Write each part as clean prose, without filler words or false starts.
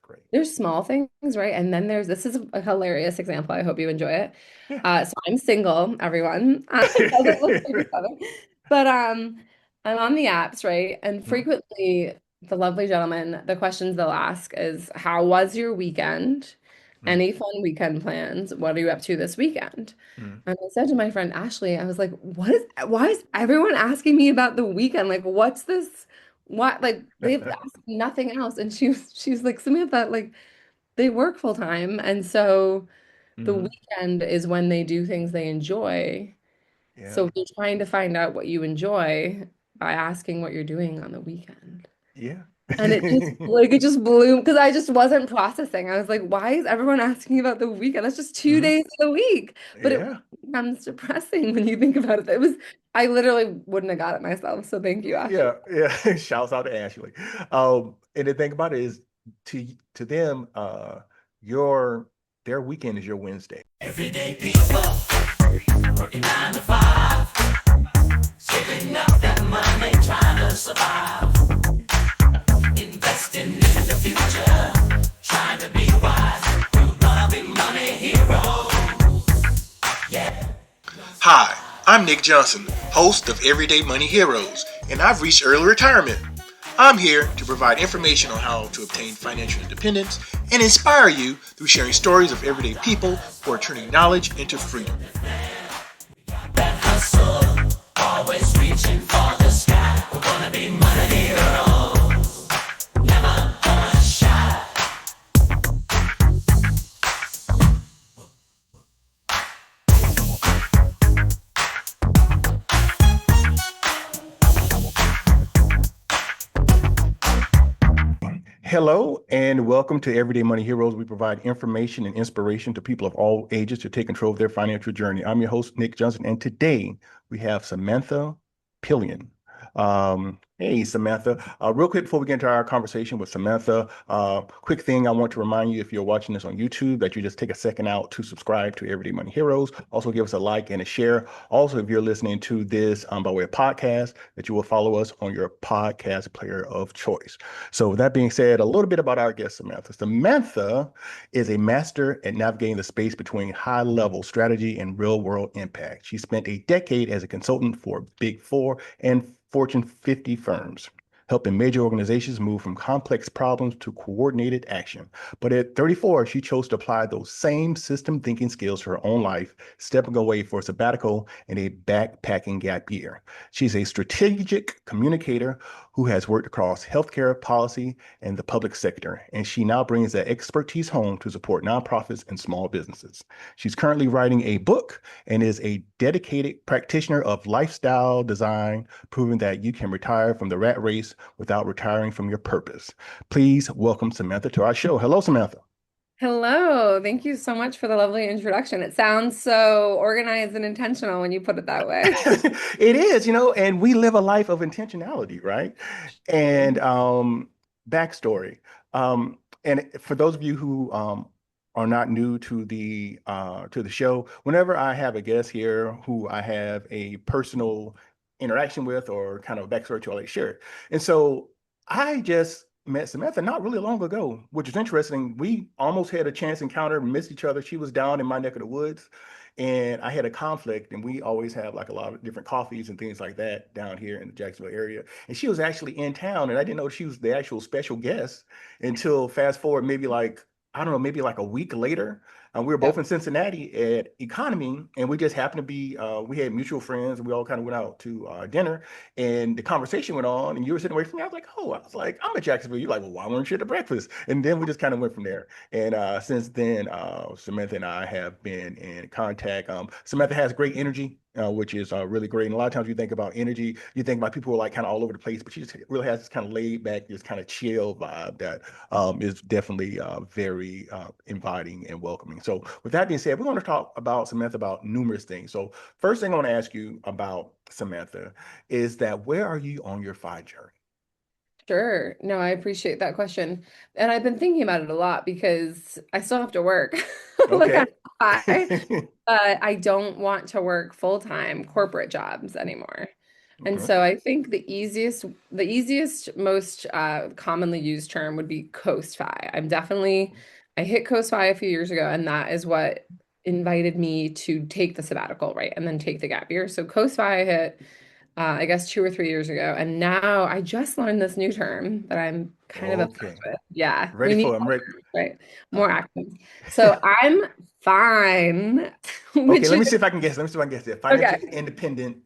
great. There's small things, right? And then this is a hilarious example. I hope you enjoy it. Yeah. So I'm single, everyone. It doesn't look 37. But I'm on the apps, right? And Mm, frequently the lovely gentlemen, the questions they'll ask is, how was your weekend? mm, Any fun weekend plans? What are you up to this weekend? mm. And I said to my friend Ashley, I was like, why is everyone asking me about the weekend? Like, what's this? What, like, they've asked me nothing else. And she's like, Samantha, like, they work full time. And so the Mhm. weekend is when they do things they enjoy. Yeah. So they're trying to find out what you enjoy by asking what you're doing on the weekend. Yeah. And it just blew because I just wasn't processing. I was like, why is everyone asking about the weekend? That's just two Mhm. days of the week. But it Yeah. becomes depressing when you think about it. I literally wouldn't have got it myself. So thank you, Ashley. Yeah. Yeah. Shouts out to Ashley. And the thing about it is to them, your their weekend is your Wednesday. Everyday people working 9 to 5, saving up that money, trying to survive, investing in the future, trying to be wise. We're gonna be money heroes. Yeah. Hi, I'm Nick Johnson, host of Everyday Money Heroes, and I've reached early retirement. I'm here to provide information on how to obtain financial independence and inspire you through sharing stories of everyday people who are turning knowledge into freedom. That hustle, always reaching for the sky. We're gonna be money heroes, never gonna shy. Hello, and welcome to Everyday Money Heroes. We provide information and inspiration to people of all ages to take control of their financial journey. I'm your host, Nick Johnson, and today we have Samantha Pillion. Hey, Samantha. Real quick before we get into our conversation with Samantha, quick thing I want to remind you if you're watching this on YouTube that you just take a second out to subscribe to Everyday Money Heroes. Also, give us a like and a share. Also, if you're listening to this by way of podcast, that you will follow us on your podcast player of choice. So, with that being said, a little bit about our guest, Samantha. Samantha is a master at navigating the space between high level strategy and real world impact. She spent a decade as a consultant for Big Four and Fortune 50 firms, helping major organizations move from complex problems to coordinated action. But at 34, she chose to apply those same system thinking skills to her own life, stepping away for a sabbatical and a backpacking gap year. She's a strategic communicator who has worked across healthcare policy and the public sector, and she now brings that expertise home to support nonprofits and small businesses. She's currently writing a book and is a dedicated practitioner of lifestyle design, proving that you can retire from the rat race without retiring from your purpose. Please welcome Samantha to our show. Hello, Samantha. Hello. Thank you so much for the lovely introduction. It sounds so organized and intentional when you put it that way. It is, and we live a life of intentionality, right? And backstory. And for those of you who are not new to the show, whenever I have a guest here who I have a personal interaction with or kind of backstory to, I like to share it. And so I just met Samantha not really long ago, which is interesting. We almost had a chance encounter, missed each other. She was down in my neck of the woods and I had a conflict, and we always have like a lot of different coffees and things like that down here in the Jacksonville area. And she was actually in town, and I didn't know she was the actual special guest until fast forward maybe like I don't know, maybe like a week later. We were both Yep. in Cincinnati at Economy, and we just happened to be, we had mutual friends, and we all kind of went out to dinner, and the conversation went on, and you were sitting away from me. I was like, I'm at Jacksonville. You're like, well, why weren't you at the breakfast? And then we just kind of went from there. And since then, Samantha and I have been in contact. Samantha has great energy, which is really great. And a lot of times you think about energy, you think about people who are like kind of all over the place, but she just really has this kind of laid back, this kind of chill vibe that is definitely very inviting and welcoming. So, with that being said, we're going to talk about Samantha about numerous things. So, first thing I want to ask you about Samantha is that where are you on your FI journey? Sure. No, I appreciate that question. And I've been thinking about it a lot because I still have to work. Like Okay. I, but I don't want to work full-time corporate jobs anymore. And Okay. so I think the easiest, most commonly used term would be coast-fi. I hit coast-fi a few years ago, and that is what invited me to take the sabbatical, right? And then take the gap year. So coast-fi I hit, I guess 2 or 3 years ago. And now I just learned this new term that I'm kind of obsessed Okay. with. Yeah, Ready we need for it. I'm ready. more, right? Uh, More actions. So I'm fine, okay, which let is me see if I can guess. Let me see if I can guess it. okay. Financially independent.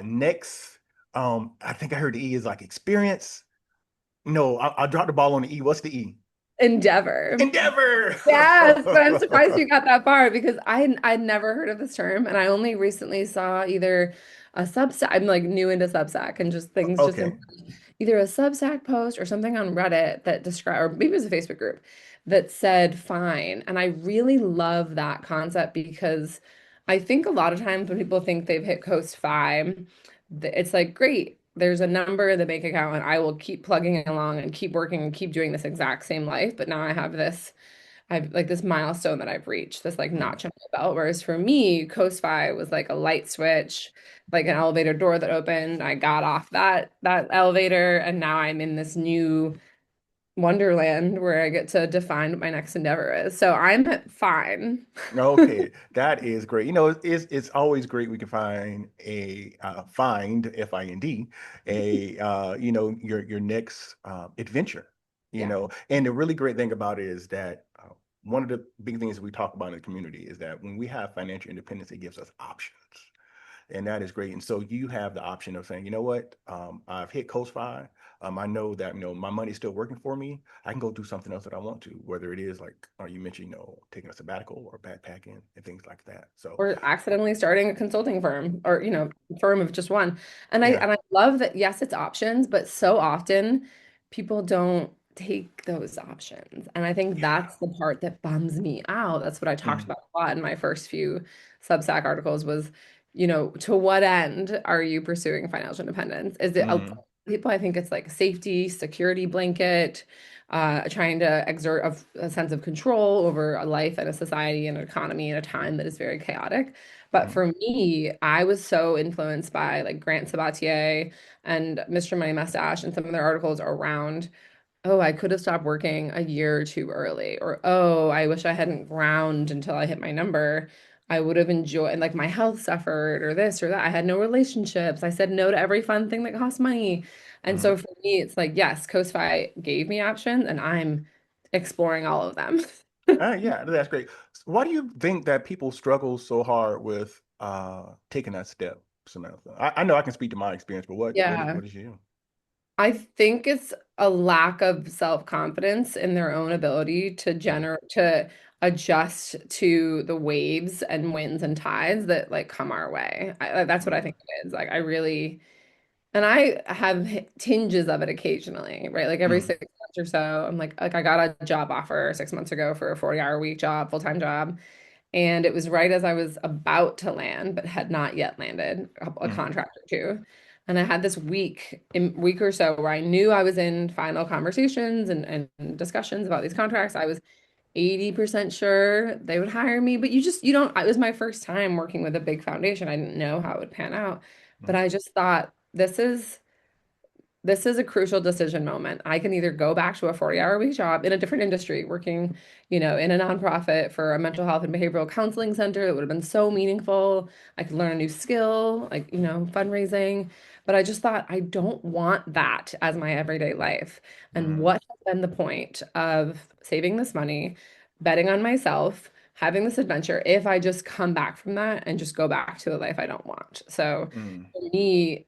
Next, I think I heard the E is like experience. No, I'll drop the ball on the E. What's the E? Endeavor. Endeavor. Yes, but I'm surprised you got that far because I'd never heard of this term, and I only recently saw either a Substack. I'm like new into Substack and just things just Okay. either a Substack post or something on Reddit that described, or maybe it was a Facebook group that said fine. And I really love that concept because I think a lot of times when people think they've hit Coast Five, it's like, great, there's a number in the bank account and I will keep plugging along and keep working and keep doing this exact same life. But now I've like this milestone that I've reached, this like Mm, notch on my belt. Whereas for me, Coast Fi was like a light switch, like an elevator door that opened. I got off that elevator, and now I'm in this new wonderland where I get to define what my next endeavor is. So I'm fine. okay, that is great. It's always great we can find find F-I-N-D your next adventure. Yeah. And the really great thing about it is that one of the big things we talk about in the community is that when we have financial independence, it gives us options. And that is great. And so you have the option of saying, you know what, I've hit Coast Five. I know that my money's still working for me. I can go do something else that I want to, whether it is like you mentioned, taking a sabbatical or backpacking and things like that. So Or accidentally starting a consulting firm or firm of just one. And I yeah, and I love that, yes, it's options, but so often people don't take those options. And I think yeah. that's the part that bums me out. That's what I talked Mm, about a lot in my first few Substack articles was, to what end are you pursuing financial independence? Is it mm, people, I think it's like safety, security blanket, trying to exert a sense of control over a life and a society and an economy in a time that is very chaotic. But mm, for me, I was so influenced by like Grant Sabatier and Mr. Money Mustache and some of their articles around, oh, I could have stopped working a year too early, or oh, I wish I hadn't ground until I hit my number. I would have enjoyed, and like my health suffered, or this or that. I had no relationships. I said no to every fun thing that cost money. And mm. so for me, it's like, yes, Coast-Fi gave me options, and I'm exploring all of them. Yeah, that's great. Why do you think that people struggle so hard with taking that step, Samantha? I know I can speak to my experience, but Yeah. what is you? I think it's a lack of self-confidence in their own ability Mm, to adjust to the waves and winds and tides that like come our way. That's what I mm, think it is. Like I really, and I have tinges of it occasionally, right? Like every mm, 6 months or so, I'm like I got a job offer 6 months ago for a 40-hour week job, full-time job. And it was right as I was about to land, but had not yet landed a mm, contract or two. And I had this week or so where I knew I was in final conversations and discussions about these contracts. I was 80% sure they would hire me, but you don't, it was my first time working with a big foundation. I didn't know how it would pan out, but mm, I just thought this is a crucial decision moment. I can either go back to a 40-hour week job in a different industry, working, in a nonprofit for a mental health and behavioral counseling center that would have been so meaningful. I could learn a new skill, like, fundraising. But I just thought, I don't want that as my everyday life. And mm, what has been the point of saving this money, betting on myself, having this adventure if I just come back from that and just go back to a life I don't want? So mm, for me,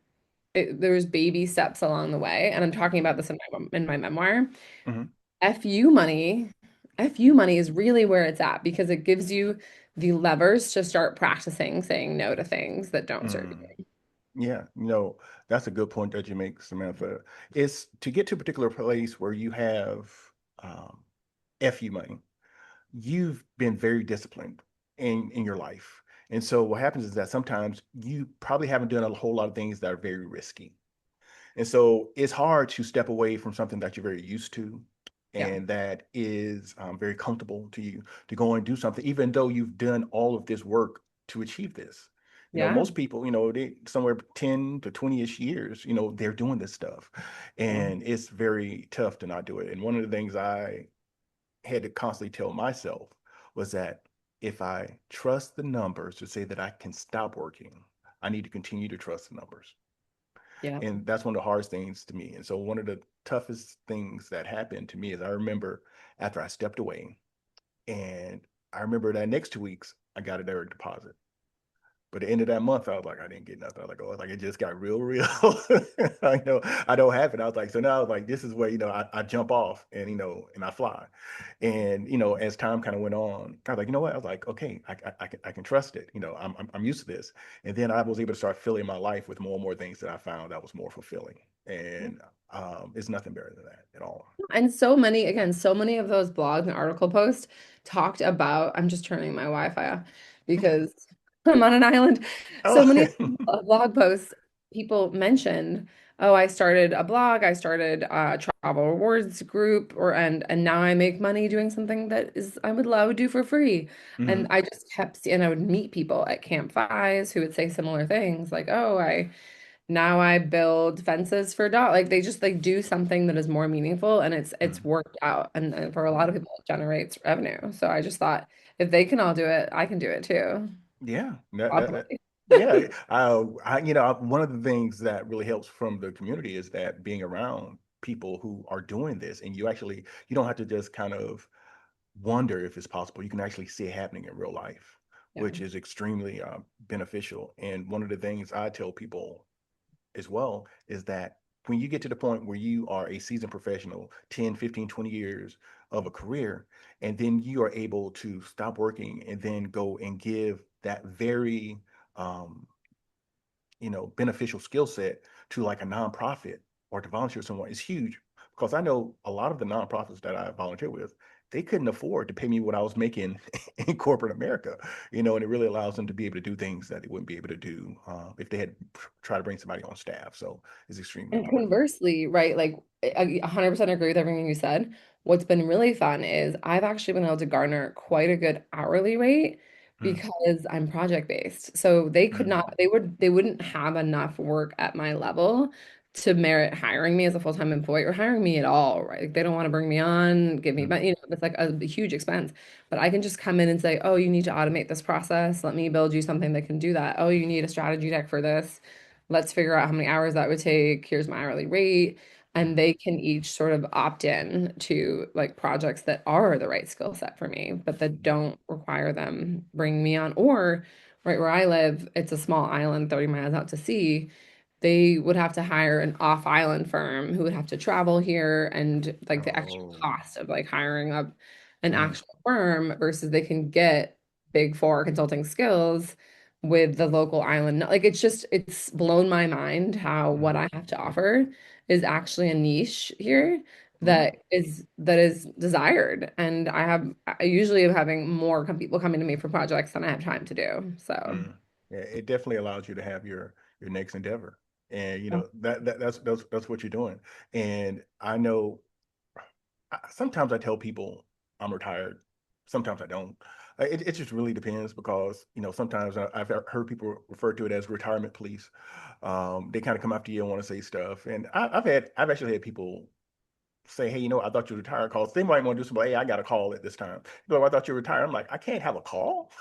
there's baby steps along the way, and I'm talking about this in my memoir. mm, FU money, FU money is really where it's at because it gives you the levers to start practicing saying no to things that don't serve mm. you. Yeah, that's a good point that you make, Samantha. It's to get to a particular place where you have um, FU money. You've been very disciplined in your life. And so what happens is that sometimes you probably haven't done a whole lot of things that are very risky. And so it's hard to step away from something that you're very used to Yeah. and that is very comfortable to you to go and do something, even though you've done all of this work to achieve this. Yeah. Most people, they somewhere 10 to 20-ish years, they're doing this stuff. Yeah. And it's very tough to not do it. And one of the things I had to constantly tell myself was that if I trust the numbers to say that I can stop working, I need to continue to trust the numbers. Yeah. And that's one of the hardest things to me. And so one of the toughest things that happened to me is I remember after I stepped away, and I remember that next 2 weeks I got a direct deposit. But at the end of that month, I was like, I didn't get nothing. I was like, oh, like it just got real, real. I know I don't have it. I was like, so now I was like, this is where, I jump off and, and I fly. And, as time kind of went on, I was like, you know what? I was like, okay, I can trust it. I'm used to this. And then I was able to start filling my life with more and more things that I found that was more fulfilling. And it's nothing better than that at all. And so many, again, so many of those blog and article posts talked about, I'm just turning my Wi-Fi off because I'm on an island. So Oh, many of the blog posts, people mentioned, oh, I started a blog, I started a travel rewards group, and now I make money doing something that is I would love to do for free. And hmm I just kept seeing, I would meet people at Camp Fives who would say similar things like, oh, now I build fences for dog. Like they just like do something that is more meaningful and it's worked out. And for a lot of people, it generates revenue. So I just thought if they can all do it, I can do it too. Yeah, that Probably. yeah. One of the things that really helps from the community is that being around people who are doing this, and you don't have to just kind of wonder if it's possible. You can actually see it happening in real life, Yeah. which is extremely beneficial. And one of the things I tell people as well is that when you get to the point where you are a seasoned professional, 10, 15, 20 years of a career, and then you are able to stop working and then go and give that very um, beneficial skill set to like a nonprofit or to volunteer somewhere is huge. Because I know a lot of the nonprofits that I volunteer with, they couldn't afford to pay me what I was making in corporate America, and it really allows them to be able to do things that they wouldn't be able to do if they had try to bring somebody on staff. So it's extremely And important. conversely, right, like I 100% agree with everything you said. What's been really fun is I've actually been able to garner quite a good hourly rate Mm, because I'm project based. So they could mm, not, they wouldn't have enough work at my level to merit hiring me as a full-time employee or hiring me at all, right? Like they don't want to bring me on, give me, mm, but it's like a huge expense. But I can just come in and say, oh, you need to automate this process. Let me build you something that can do that. Oh, you need a strategy deck for this. Let's figure out how many hours that would take. Here's my hourly rate. And mm, they can each sort of opt in to like projects that are the right skill set for me, but that mm, don't require them bringing me on. Or right where I live, it's a small island 30 miles out to sea. They would have to hire an off-island firm who would have to travel here and like the extra oh, cost of like hiring up an mm, actual firm versus they can get big four consulting skills with the local island. Like it's blown my mind how what mm, I have to offer is actually a niche here mm, that is desired. And I usually am having more people coming to me for projects than I have time to do. So mm. Yeah, it definitely allows you to have your next endeavor, and that's what you're doing. And I know sometimes I tell people I'm retired. Sometimes I don't. It just really depends because sometimes I've heard people refer to it as retirement police. They kind of come after you and want to say stuff, and I've actually had people say, hey, I thought you were retired calls. They might want to do something, hey, I got a call at this time. I thought you were retired. I'm like, I can't have a call.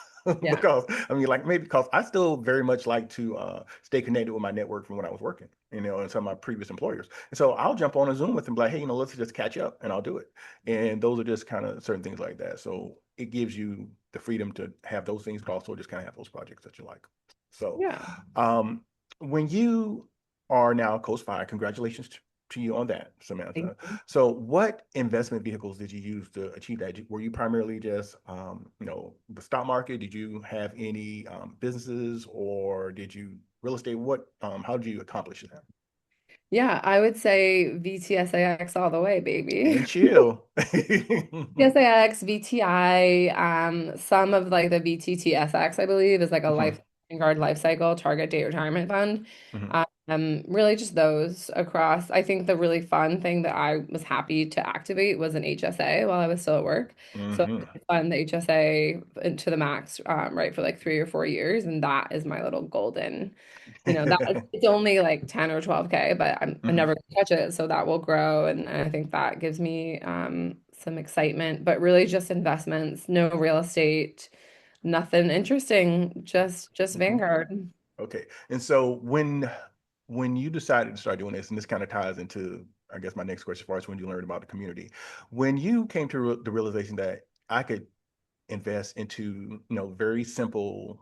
yeah. Because I mean, like maybe because I still very much like to stay connected with my network from when I was working, and some of my previous employers. And so I'll jump on a Zoom with them, like, hey, let's just catch up, and I'll do it. And those are just kind of certain things like that. So it gives you the freedom to have those things, but also just kind of have those projects that you like. So, Yeah. um, when you are now Coast Five, congratulations to you on that, Thank Samantha. you. So, what investment vehicles did you use to achieve that? Were you primarily just, the stock market? Did you have any businesses, or did you real estate? How did you accomplish that? Yeah, I would say VTSAX all the way, baby. And chill. VTSAX, VTI, some of like the VTTSX, I believe, is like a Mhm, life guard life cycle target date retirement fund. mhm, Really just those across. I think the really fun thing that I was happy to activate was an HSA while I was still at work. So Hmm. I fund the HSA to the max, right, for like 3 or 4 years, and that is my little golden, that it's only like 10 or 12K, but I'm Hmm. never gonna touch it, so that will grow, and I think that gives me some excitement. But really just investments, no real estate, nothing interesting, just Hmm. Vanguard. Okay. And so when you decided to start doing this, and this kind of ties into, I guess, my next question as far as when you learned about the community, when you came to the realization that I could invest into, very simple,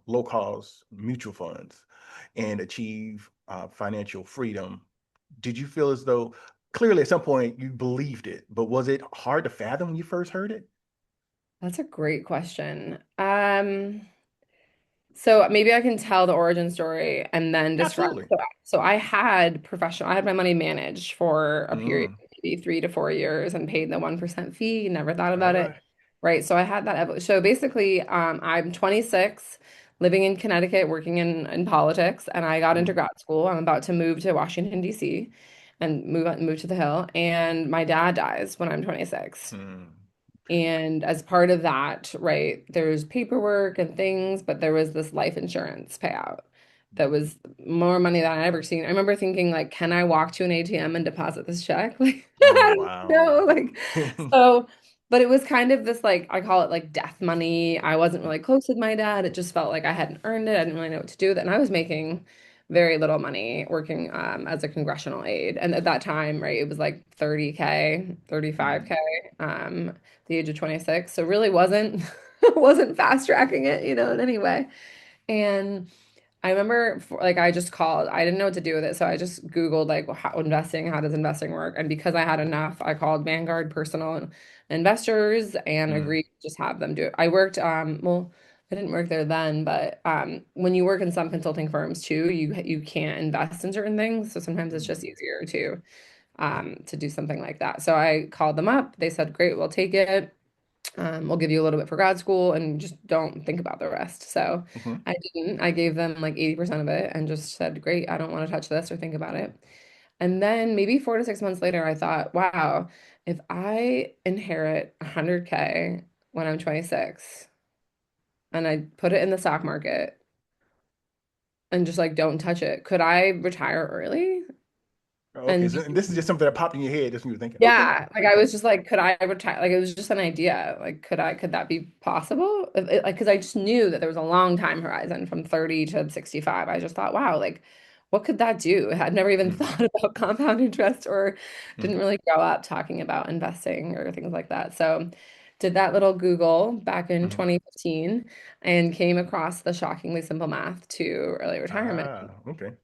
low cost mutual funds and achieve financial freedom, did you feel as though clearly at some point you believed it, but was it hard to fathom when you first heard it? That's a great question. So maybe I can tell the origin story and then describe. Absolutely. So I had my money managed for a period, Mm. maybe 3 to 4 years, and paid the 1% fee. Never thought All about it. right. Right. So I had that. So basically, I'm 26, living in Connecticut, working in politics, and I got into Mm. grad school. I'm about to move to Washington, D.C. and move to the Hill. And my dad dies when I'm 26. Mm. Okay. And as part of that, right, there's paperwork and things, but there was this life insurance payout that was more money than I ever seen. I remember thinking, like, can I walk to an ATM and deposit this check? Like, Oh, I don't wow. know. Like, so, but it was kind of this, like, I call it like death money. I wasn't really close with my dad. It just felt like I hadn't earned it. I didn't really know what to do with it. And I was making very little money working as a congressional aide. And at that time, right, it was like 30K, Mm. 35K. The age of 26. So really wasn't wasn't fast tracking it, in any way. And I remember like I just called. I didn't know what to do with it, so I just Googled like how does investing work? And because I had enough, I called Vanguard Personal Investors and Mm. agreed to just have them do it. I worked well, I didn't work there then, but when you work in some consulting firms too, you can't invest in certain things, so sometimes it's just Mm. easier to do something like that. So I called them up. They said, "Great, we'll take it. We'll give you a little bit for grad school and just don't think about the rest." So Mhm. I didn't. I gave them like 80% of it and just said, great, I don't want to touch this or think about it. And then maybe 4 to 6 months later, I thought, wow, if I inherit 100K when I'm 26 and I put it in the stock market and just like don't touch it, could I retire early? Okay, And so and this is just something that popped in your head just when you were thinking. Okay, yeah, like I was just like, could I retire? Like it was just an idea. Like, could that be possible? Like, because I just knew that there was a long time horizon from 30 to 65. I just thought, wow, like, what could that do? I had never even hmm thought about compound interest or didn't hmm really grow up talking about investing or things like that. So, did that little Google back in hmm 2015 and came across the shockingly simple math to early retirement. Okay.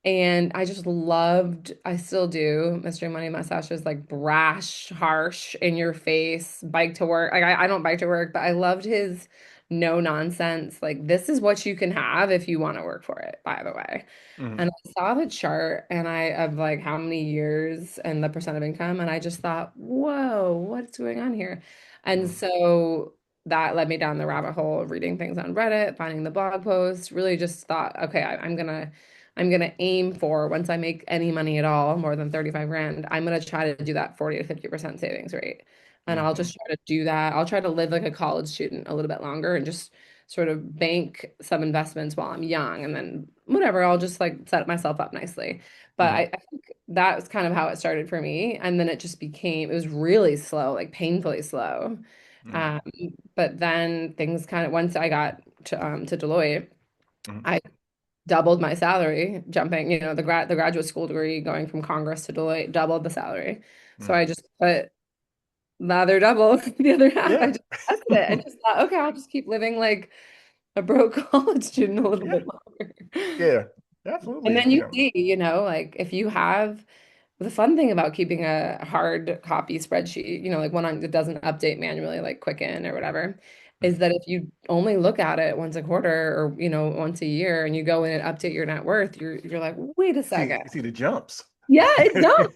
And I just loved, I still do, Mystery Money Mustache's like brash, harsh, in your face, bike to work. Like I don't bike to work, but I loved his no nonsense. Like this is what you can have if you want to work for it, by the way. hmm And I saw the chart and I of like how many years and the percent of income, and I just thought, whoa, what's going on here? And hmm so that led me down the rabbit hole of reading things on Reddit, finding the blog posts, really just thought, okay, I'm gonna aim for once I make any money at all, more than 35 grand, I'm gonna try to do that 40 to 50% savings rate. And I'll hmm just try to do that. I'll try to live like a college student a little bit longer and just sort of bank some investments while I'm young and then whatever, I'll just like set myself up nicely. But hmm I think that was kind of how it started for me. And then it just became, it was really slow, like painfully slow. Um, hmm but then things kind of, once I got to Deloitte, hmm I doubled my salary, jumping, the graduate school degree going from Congress to Deloitte doubled the salary. So hmm I just put the other double, the other half, I Yeah. just invested it and just thought, okay, I'll just keep living like a broke college student a little Yeah. bit longer. Yeah. And Absolutely. then you see, like if you have the fun thing about keeping a hard copy spreadsheet, like one that doesn't update manually, like Quicken or whatever, is Mhm. that if you only look at it once a quarter or, once a year and you go in and update your net worth, you're like, wait a second. See the jumps. Yeah, it does.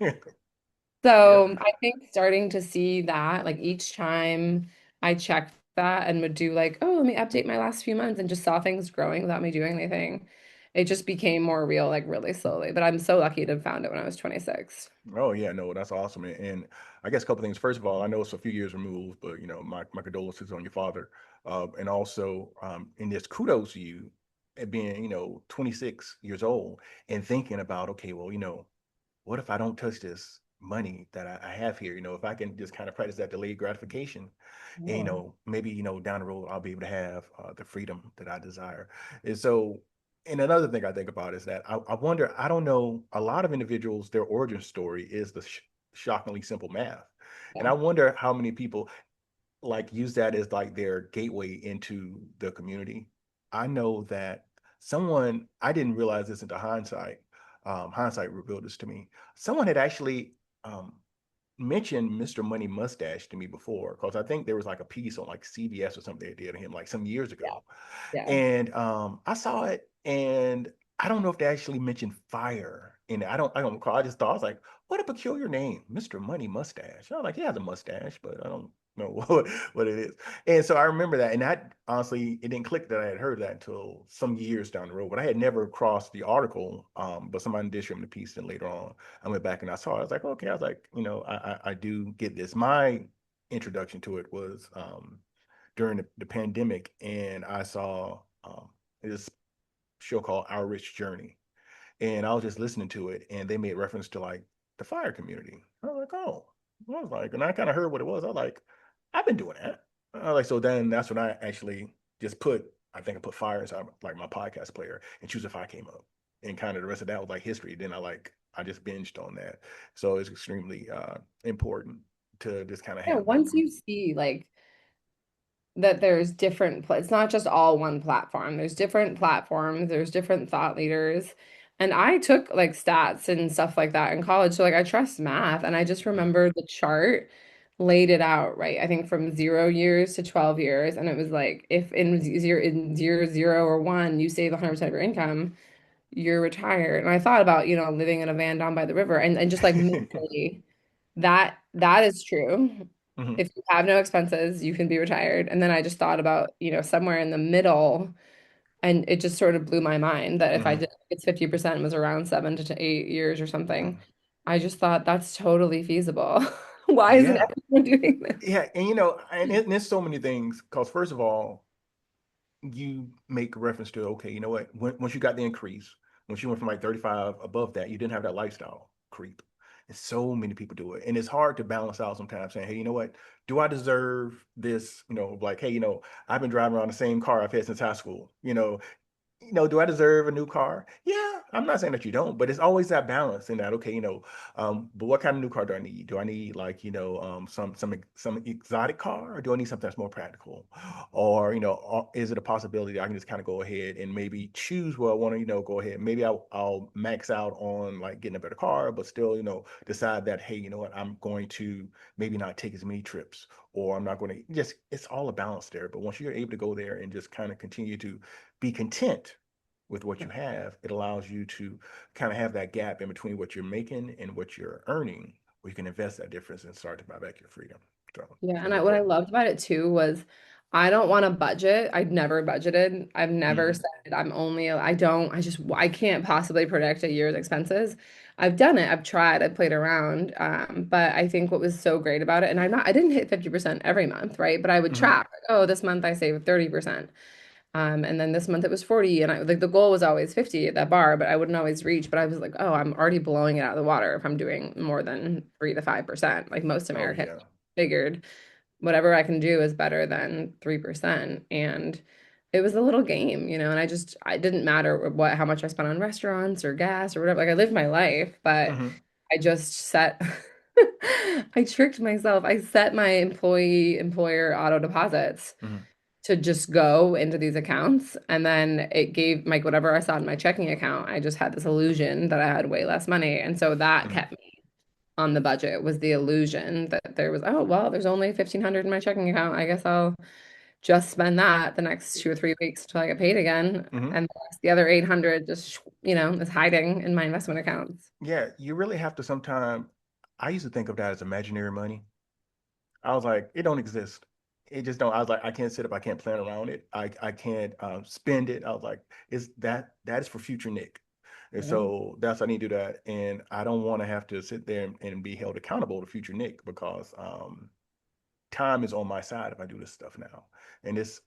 Yeah. So I think starting to see that, like each time I checked that and would do like, oh, let me update my last few months and just saw things growing without me doing anything. it just became more real like really slowly. But I'm so lucky to have found it when I was 26. Oh yeah, no, that's awesome. And I guess a couple things. First of all, I know it's a few years removed, but my condolences on your father. And also, and this kudos to you at being, 26 years old and thinking about, okay, well, what if I don't touch this money that I have here? If I can just kind of practice that delayed gratification, and Yeah. maybe down the road I'll be able to have the freedom that I desire. And so, and another thing I think about is that I wonder. I don't know. A lot of individuals, their origin story is the shockingly simple math, and I Yeah. wonder how many people like use that as like their gateway into the community. I know that someone, I didn't realize this into hindsight. Hindsight revealed this to me. Someone had actually um, mentioned Mr. Money Mustache to me before, because I think there was like a piece on like CBS or something they did of him like some years Yeah. ago. Yeah. And I saw it, and I don't know if they actually mentioned fire in it. I don't recall. I just thought, I was like, what a peculiar name, Mr. Money Mustache. I was like, he has a mustache, but I don't know what it is. And so I remember that, and that honestly, it didn't click that I had heard that until some years down the road. But I had never crossed the article. But somebody did show me the piece, and later on, I went back and I saw it. I was like, okay. I was like, I do get this. My introduction to it was during the pandemic, and I saw this show called Our Rich Journey, and I was just listening to it, and they made reference to like the fire community. I was like, oh, I was like, and I kind of heard what it was. I was like, I've been doing that. I was like, so then that's when I actually just put, I think I put fire inside like my podcast player and choose if I came up, and kind of the rest of that was like history. Then I just binged on that, so it's extremely important to just kind of Yeah, have that. once you see like that there's different it's not just all one platform. There's different platforms, there's different thought leaders. And I took like stats and stuff like that in college. So like I trust math and I just remember the chart laid it out, right? I think from 0 years to 12 years. And it was like if in zero or one you save 100% of your income, you're retired. And I thought about, living in a van down by the river and just like mentally that is true. Mhm. If you have no expenses, you can be retired. And then I just thought about, somewhere in the middle, and it just sort of blew my mind that if I Mhm. did it's 50% was around 7 to 8 years or something. I just thought that's totally feasible. Why isn't Yeah. everyone doing this? Yeah. And there's so many things. Because first of all, you make reference to, okay, you know what? Once you got the increase, once you went from like 35 above that, you didn't have that lifestyle creep. And so many people do it. And it's hard to balance out sometimes saying, hey, you know what? Do I deserve this? Like, hey, I've been driving around the same car I've had since high school. Do I deserve a new car? Yeah, I'm not saying that you don't, but it's always that balance in that, okay, but what kind of new car do I need? Do I need like, some exotic car, or do I need something that's more practical? Or, is it a possibility that I can just kind of go ahead and maybe choose where I want to, go ahead. Maybe I'll max out on like getting a better car, but still, decide that, hey, you know what, I'm going to maybe not take as many trips, or I'm not going to just, it's all a balance there. But once you're able to go there and just kind of continue to be content with what you have, it allows you to kind of have that gap in between what you're making and what you're earning, where you can invest that difference and start to buy back your freedom. So Yeah, it's and really what I important. loved about it too was I don't want to budget. I've never budgeted. I've never Mhm. said I can't possibly predict a year's expenses. I've done it. I've tried. I've played around. But I think what was so great about it, and I didn't hit 50% every month, right? But I would Mhm. track, like, oh, this month I saved 30%. And then this month it was 40, and I like the goal was always 50 at that bar, but I wouldn't always reach. But I was like, oh, I'm already blowing it out of the water if I'm doing more than 3 to 5%, like most Oh Americans yeah. figured whatever I can do is better than 3%. And it was a little game, and I didn't matter how much I spent on restaurants or gas or whatever. Like I lived my life, but Mhm. I just set, I tricked myself. I set my employer auto deposits Mhm. to just go into these accounts. And then it gave like whatever I saw in my checking account, I just had this illusion that I had way less money. And so that Mhm. kept me on the budget was the illusion that there was, oh, well, there's only 1,500 in my checking account. I guess I'll just spend that the next 2 or 3 weeks until I get paid again. Mhm. And the other 800 just, is hiding in my investment accounts. Yeah, you really have to sometime. I used to think of that as imaginary money. I was like, it don't exist. it just don't. I was like, I can't sit up. I can't plan around it. I can't spend it. I was like, is that is for future Nick. And Yeah. so that's I need to do that. And I don't want to have to sit there and be held accountable to future Nick because time is on my side if I do this stuff now. And this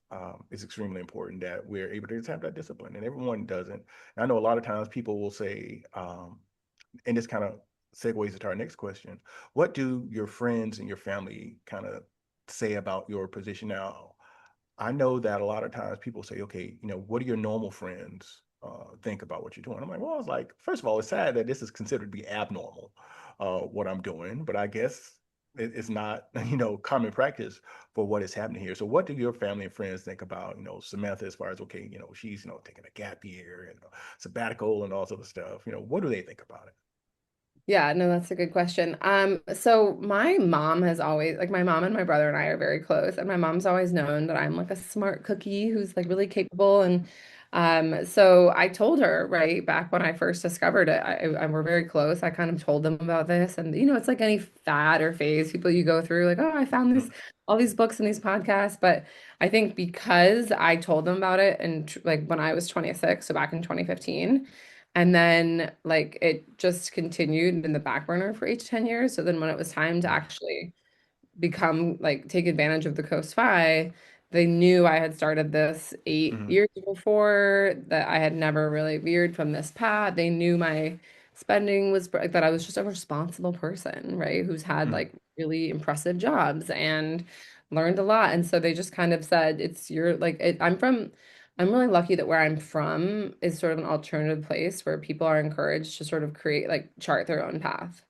is extremely important that we're able to just have that discipline. And everyone doesn't. And I know a lot of times people will say, and this kind of segues into our next question. What do your friends and your family kind of say about your position now? I know that a lot of times people say, okay, what do your normal friends think about what you're doing? I'm like, well, it's like, first of all, it's sad that this is considered to be abnormal, what I'm doing, but I guess it's not, common practice for what is happening here. So what do your family and friends think about, Samantha, as far as, okay, she's, taking a gap year and sabbatical and all sort of stuff, what do they think about it? Yeah, no, that's a good question. So my mom has always like my mom and my brother and I are very close, and my mom's always known that I'm like a smart cookie who's like really capable. And so I told her right back when I first discovered it, we're very close. I kind of told them about this, and it's like any fad or phase people you go through, like, oh, I found this Mm, all these books and these podcasts. But I think because I told them about it and like when I was 26, so back in 2015. And then like it just continued in the back burner for 8 to 10 years. So then when it was time to mm, actually become like take advantage of the Coast Fi, they knew I had started this eight mm, years before, that I had never really veered from this path. They knew my spending was like that I was just a responsible person, right? Who's had mm, like really impressive jobs and learned a lot. And so they just kind of said, it's your like I'm really lucky that where I'm from is sort of an alternative place where people are encouraged to sort of create like chart their own path.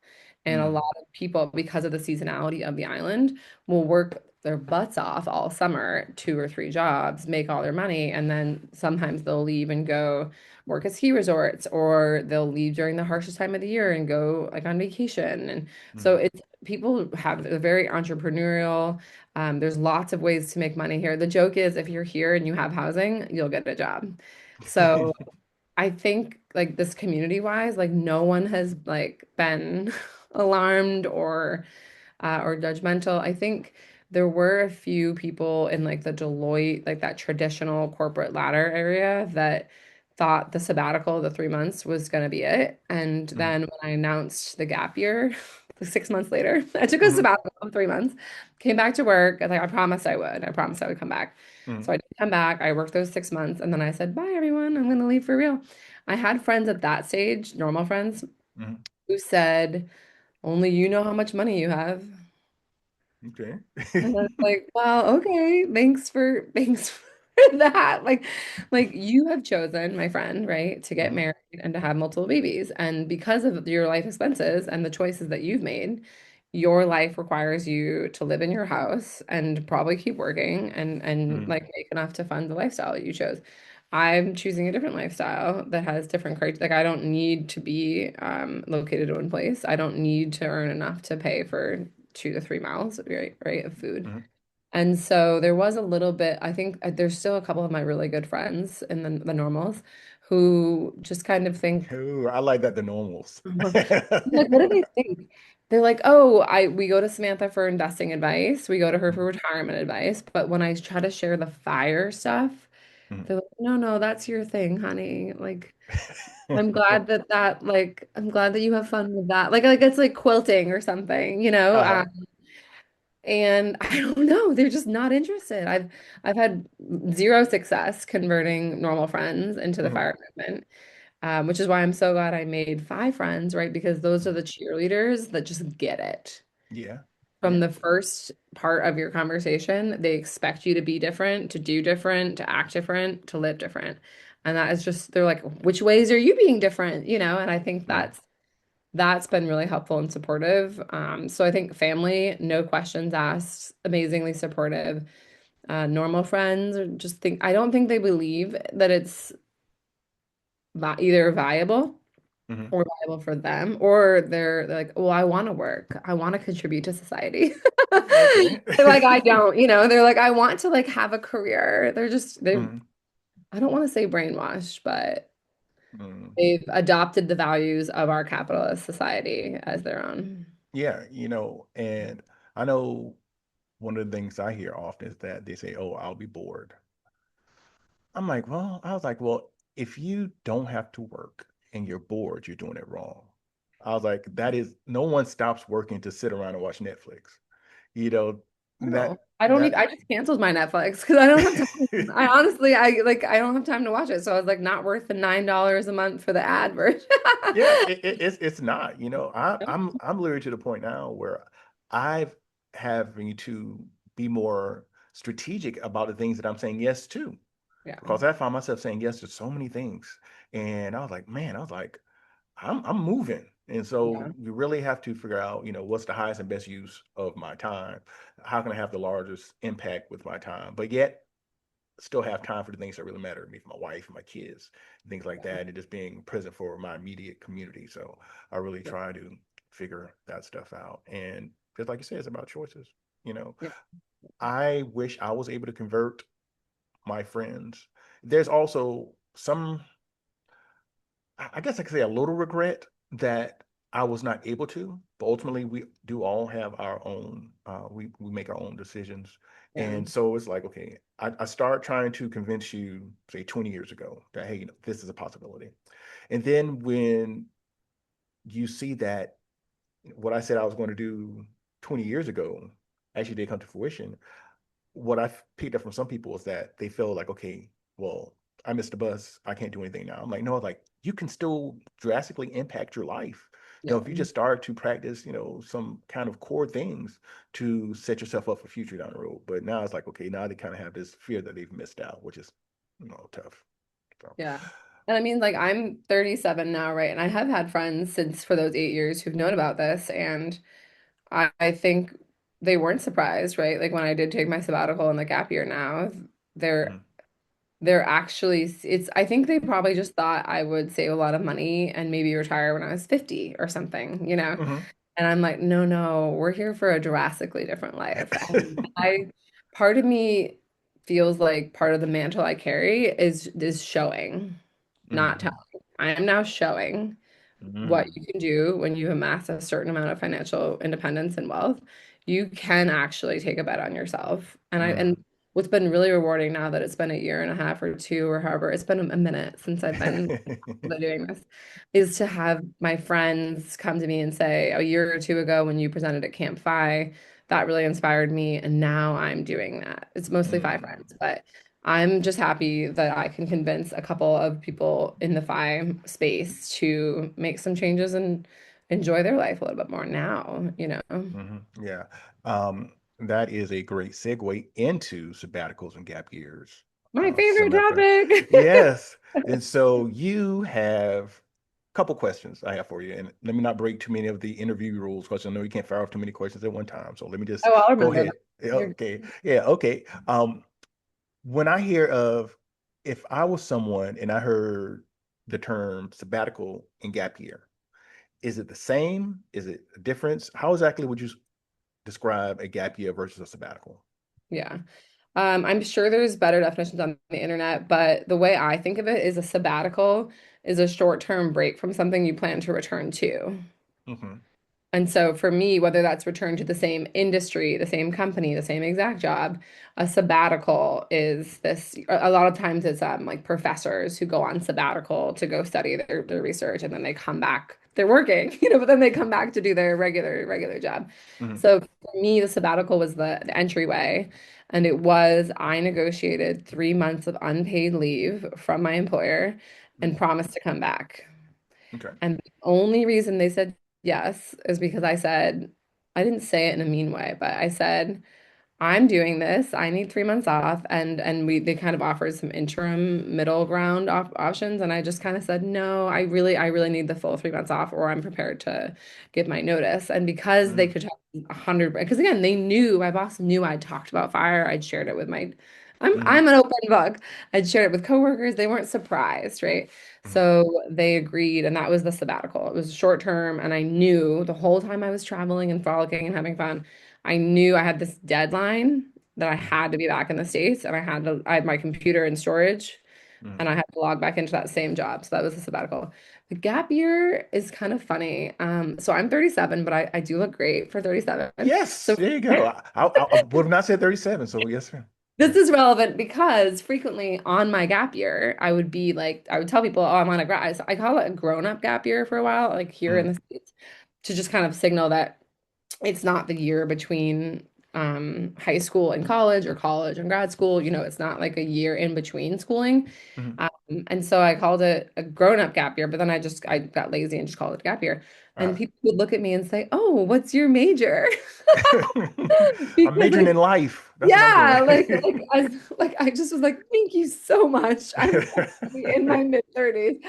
And a lot mm, of people, because of the seasonality of the island, will work their butts off all summer, 2 or 3 jobs, make all their money, and then sometimes they'll leave and go work at ski resorts, or they'll leave during the harshest time of the year and go like on vacation. And so mm. it's people have a very entrepreneurial. There's lots of ways to make money here. The joke is if you're here and you have housing, you'll get a job. So I think like this community wise, like no one has like been alarmed or judgmental. I think there were a few people in like the Deloitte, like that traditional corporate ladder area that thought the sabbatical, the 3 months was going to be it. And Mhm, then when I announced the gap year, 6 months later, I took a mhm, sabbatical of 3 months, came back to work. I was like, I promised I would. I promised I would come back. So mhm, I did come back. I worked those 6 months and then I said, bye, everyone. I'm going to leave for real. I had friends at that stage, normal friends, mhm. who said, only you know how much money you have. Okay. And I was like, well, okay, thanks for that. Like you have chosen, my friend, right, to get Mhm, married and to have multiple babies. And because of your life expenses and the choices that you've made, your life requires you to live in your house and probably keep working and mhm, like make enough to fund the lifestyle that you chose. I'm choosing a different lifestyle that has different criteria. Like I don't need to be located in one place. I don't need to earn enough to pay for 2 to 3 miles, right, of food. mhm. And so there was a little bit, I think there's still a couple of my really good friends in the normals who just kind of think, Ooh, I like that the normals. like, what do they think? They're like, oh, we go to Samantha for investing advice, we go to her for Mhm, retirement advice, but when I try to share the fire stuff, mhm. they're like, no, no, that's your thing, honey. Like, I'm glad that you have fun with that. Like it's like quilting or something, you know? Uh-huh. And I don't know, they're just not interested. I've had zero success converting normal friends into the Mhm, fire movement, which is why I'm so glad I made 5 friends, right? Because those are mhm. the cheerleaders that just get it. Yeah. From Yeah. the first part of your conversation, they expect you to be different, to do different, to act different, to live different. And that is just, they're like, which ways are you being different? And I think Mhm, that's been really helpful and supportive. So I think family, no questions asked, amazingly supportive. Normal friends are just think I don't think they believe that it's vi either viable mhm. or viable for them, or they're like, well, I want to work. I want to contribute to society. Okay. They're like, I don't, they're like, I want to like have a career. Mhm, I don't want to say brainwashed, but mhm. they've adopted the values of our capitalist society as their own. Yeah, and I know one of the things I hear often is that they say, "Oh, I'll be bored." I'm like, well, I was like, well, if you don't have to work and you're bored, you're doing it wrong. I was like, that is, no one stops working to sit around and watch Netflix. You know, No, that I don't even, that I just canceled my Netflix because I don't have time. I honestly, I don't have time to watch it. So I was like, not worth the $9 a month for the ad version. yeah, it's not, I'm literally to the point now where I've having to be more strategic about the things that I'm saying yes to. Yeah, Because I found myself saying yes to so many things. And I was like, man, I'm moving. And yeah, so you really have to figure out, what's the highest and best use of my time? How can I have the largest impact with my time? But yet still have time for the things that really matter to me, for my wife and my kids, and things like yeah, that, and just being present for my immediate community. So I really yeah, try to figure that stuff out. And just like you said, it's about choices. You know, yeah, I wish I was able to convert my friends. There's also some, I guess I could say a little regret that I was not able to, but ultimately we do all have our own, we make our own decisions. yeah, And so it's like, okay, I start trying to convince you, say 20 years ago, that, hey, this is a possibility. And then when you see that what I said I was going to do 20 years ago actually did come to fruition, what I picked up from some people is that they feel like, okay, well, I missed the bus. I can't do anything now. I'm like, no, like you can still drastically impact your life. yeah, If you just start to practice, some kind of core things to set yourself up for future down the road. But now it's like, okay, now they kind of have this fear that they've missed out, which is, tough. So, yeah. And I mean, like, I'm 37 now, right? And I have had friends since for those 8 years who've known about this. And I think they weren't surprised, right? Like when I did take my sabbatical and the gap year now, they're mm, they're actually it's I think they probably just thought I would save a lot of money and maybe retire when I was 50 or something, you know? mhm. And I'm like, no, no, we're here for a drastically different life. And part of me feels like part of the mantle I carry is showing, not Mhm, telling. I am now showing what mhm, you can do when you amass a certain amount of financial independence and wealth. You can actually take a bet on yourself. And mhm. what's been really rewarding now that it's been a year and a half or two or however, it's been a minute since I've been doing this, is to have my friends come to me and say, a year or two ago when you presented at Camp Fi, that really inspired me. And now I'm doing that. It's mostly Fi Mm, friends, but I'm just happy that I can convince a couple of people in the Fi space to make some changes and enjoy their life a little bit more now, you know. yeah. That is a great segue into sabbaticals and gap years, My favorite Samantha. topic. Yes. And so you have a couple questions I have for you. And let me not break too many of the interview rules because I know you can't fire off too many questions at one time. So let me just Oh, I'll go remember that. ahead. Yeah, You're okay. Yeah, okay. When I hear of if I was someone and I heard the term sabbatical and gap year, is it the same? Is it a difference? How exactly would you describe a gap year versus a sabbatical? Yeah. I'm sure there's better definitions on the internet, but the way I think of it is a sabbatical is a short-term break from something you plan to return to. Hmm. And so for me, whether that's return to the same industry, the same company, the same exact job, a sabbatical is this, a lot of times it's like professors who go on sabbatical to go study their research and then they come back, they're working, but then they come back to do their regular job. Hmm. So for me, the sabbatical was the entryway. And I negotiated 3 months of unpaid leave from my employer and promised to come back. Okay. And the only reason they said yes is because I didn't say it in a mean way, but I said, I'm doing this. I need 3 months off. And they kind of offered some interim middle ground options. And I just kind of said, no, I really need the full 3 months off, or I'm prepared to give my notice. And because they Mm, could talk 100, because again, they knew, my boss knew I'd talked about fire. I'd shared it with mm, I'm an open book. I'd shared it with coworkers. They weren't surprised, right? mm, So they agreed, and that was the sabbatical. It was short term, and I knew the whole time I was traveling and frolicking and having fun, I knew I had this deadline that I mm, had to be back in the States, and I had my computer in storage Mm, and I had to log back into that same job. So that was a sabbatical. The gap year is kind of funny. So I'm 37, but I do look great for 37. yes, So there you go. I would have not said 37, so yes, ma'am. this is relevant because frequently on my gap year, I would be like, I would tell people, oh, I'm on a grad. I call it a grown-up gap year for a while, like here in Mm, the States, to just kind of signal that it's not the year between high school and college or college and grad school. It's not like a year in between schooling. mm, And so I called it a grown-up gap year, but then I got lazy and just called it a gap year. And uh, people would look at me and say, "Oh, what's your major?" I'm Because majoring like in life. That's what I'm doing. yeah, I just was like, thank you so much. I'm probably in my mid 30s.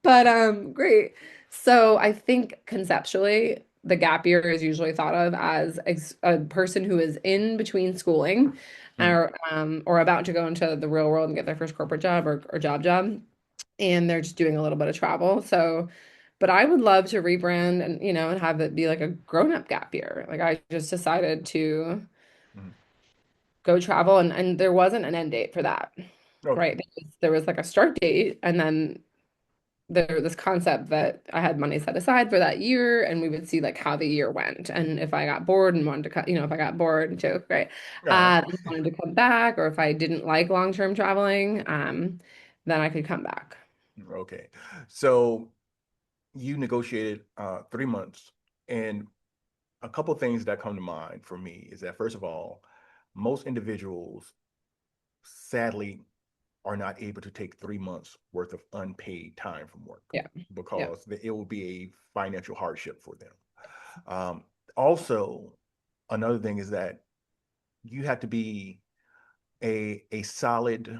But great. So I think conceptually the gap year is usually thought of as a person who is in between schooling Mm, or about to go into the real world and get their first corporate job or job and they're just doing a little bit of travel. So but I would love to rebrand and and have it be like a grown-up gap year. Like I just decided to mm. go travel and there wasn't an end date for that, Okay. right? There was like a start date and then there was this concept that I had money set aside for that year and we would see like how the year went and if I got bored and wanted to cut, if I got bored, joke, right? Uh, And wanted to come back or if I didn't like long-term traveling, then I could come back. okay. So you negotiated 3 months, and a couple things that come to mind for me is that first of all, most individuals sadly are not able to take 3 months worth of unpaid time from work Yeah. Yeah. because it will be a financial hardship for them. Um, Also, another thing is that you have to be a solid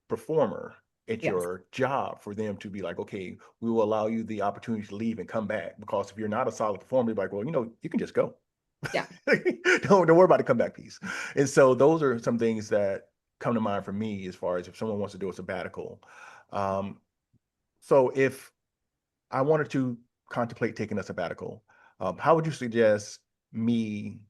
performer at Yes. your job for them to be like, okay, we will allow you the opportunity to leave and come back. Because if you're not a solid performer, you're like, well, you can just go. Yeah. Don't worry about the comeback piece. And so those are some things that come to mind for me as far as if someone wants to do a sabbatical. Um, so if I wanted to contemplate taking a sabbatical, how would you suggest me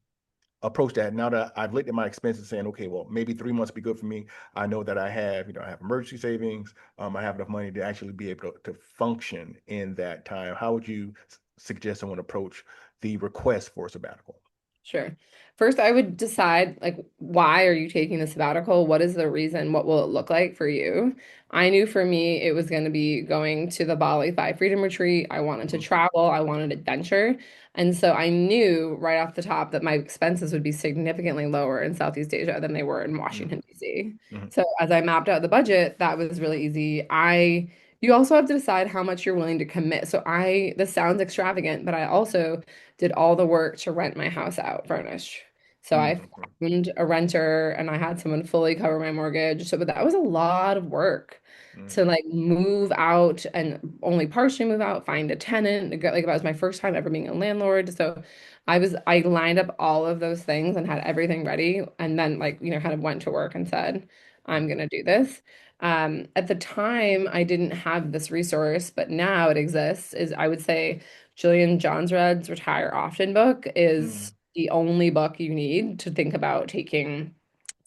approach that now that I've looked at my expenses saying, okay, well, maybe 3 months be good for me. I know that I have emergency savings. I have enough money to actually be able to function in that time. How would you suggest someone approach the request for a sabbatical? Sure. First, I would decide like why are you taking the sabbatical? What is the reason? What will it look like for you? I knew for me it was going to be going to the Bali Five Freedom Retreat. I wanted to Mm, travel. I wanted adventure. And so I knew right off the top that my expenses would be significantly lower in Southeast Asia than they were in mm, Washington, D.C. mm, So as I mapped out the budget, that was really easy. You also have to decide how much you're willing to commit. This sounds extravagant, but I also did all the work to rent my house out furnished. So mm, I found a renter and I had someone fully cover my mortgage. But that was a lot of work mm, to like move out and only partially move out, find a tenant. Like that was my first time ever being a landlord. So I lined up all of those things and had everything ready. And then like, kind of went to work and said, mm, I'm gonna do this. At the time, I didn't have this resource, but now it exists. Is I would say Jillian Johnsred's Retire Often book mm, is the only book you need to think about taking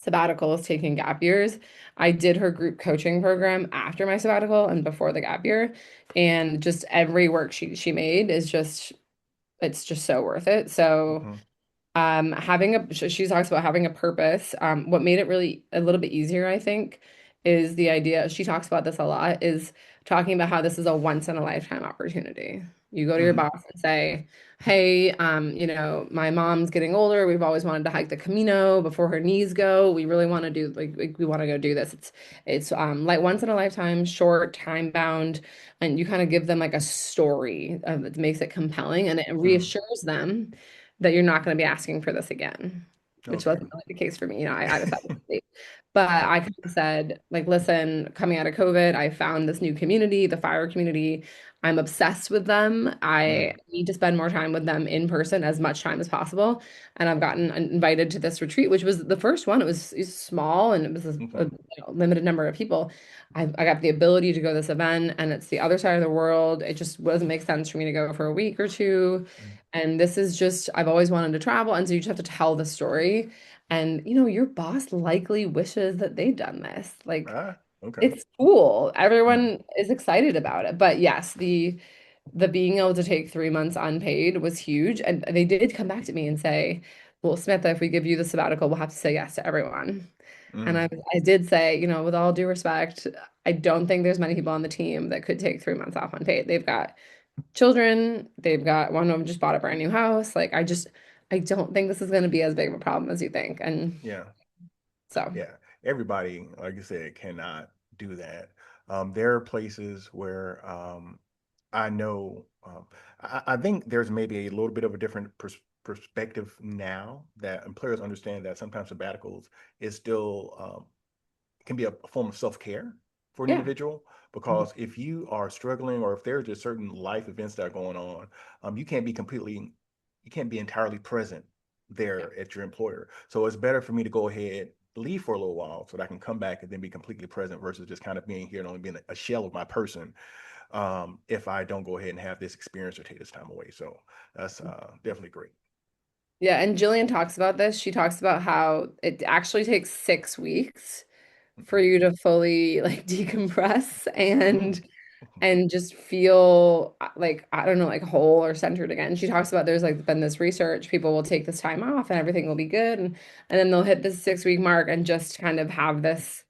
sabbaticals, taking gap years. I did her group coaching program after my sabbatical and before the gap year, and just every worksheet she made is just it's just so worth it. So mm, she talks about having a purpose. What made it really a little bit easier, I think, is the idea, she talks about this a lot, is talking about how this is a once in a lifetime opportunity. You go to your mm, boss and say, hey, my mom's getting older. We've always wanted to hike the Camino before her knees go. We really want to do like we want to go do this. It's like once in a lifetime, short, time bound, and you kind of give them like a story that makes it compelling and it mm. reassures them that you're not going to be asking for this again, which Okay. wasn't really the case for me. I decided to leave. But I kind of said, like, listen, coming out of COVID, I found this new community, the f.i.r.e. community. I'm obsessed with them. I Mm, need to spend more time with them in person, as much time as possible. And I've gotten invited to this retreat, which was the first one. It was small and it was a okay. limited number of people. I got the ability to go to this event, and it's the other side of the world. It just doesn't make sense for me to go for a week or two. Mm, And this is just, I've always wanted to travel. And so you just have to tell the story. And, your boss likely wishes that they'd done this. Like, okay. it's cool. Mm, Everyone is excited about it. But yes, the being able to take 3 months unpaid was huge. And they did come back to me and say, well, Samantha, if we give you the sabbatical, we'll have to say yes to everyone. And mm, I did say, with all due respect, I don't think there's many people on the team that could take 3 months off unpaid. They've got children, they've got one of them just bought a brand new house. Like I don't think this is going to be as big of a problem as you think. And yeah. so, Yeah, everybody, like I said, cannot do that. There are places where I know, I think there's maybe a little bit of a different perspective now that employers understand that sometimes sabbaticals is still can be a form of self-care for an yeah. individual, because if you are struggling or if there's just certain life events that are going on, you can't be entirely present Yeah. there at your employer. So it's better for me to go ahead, leave for a little while so that I can come back and then be completely present versus just kind of being here and only being a shell of my person, if I don't go ahead and have this experience or take this time away. So that's definitely great. Yeah, and Jillian talks about this. She talks about how it actually takes 6 weeks for Mhm. you to fully like decompress Mm, and just feel like I don't know, like whole or centered again. She talks about there's like been this research, people will take this time off and everything will be good, and then they'll hit this 6 week mark and just kind of have this,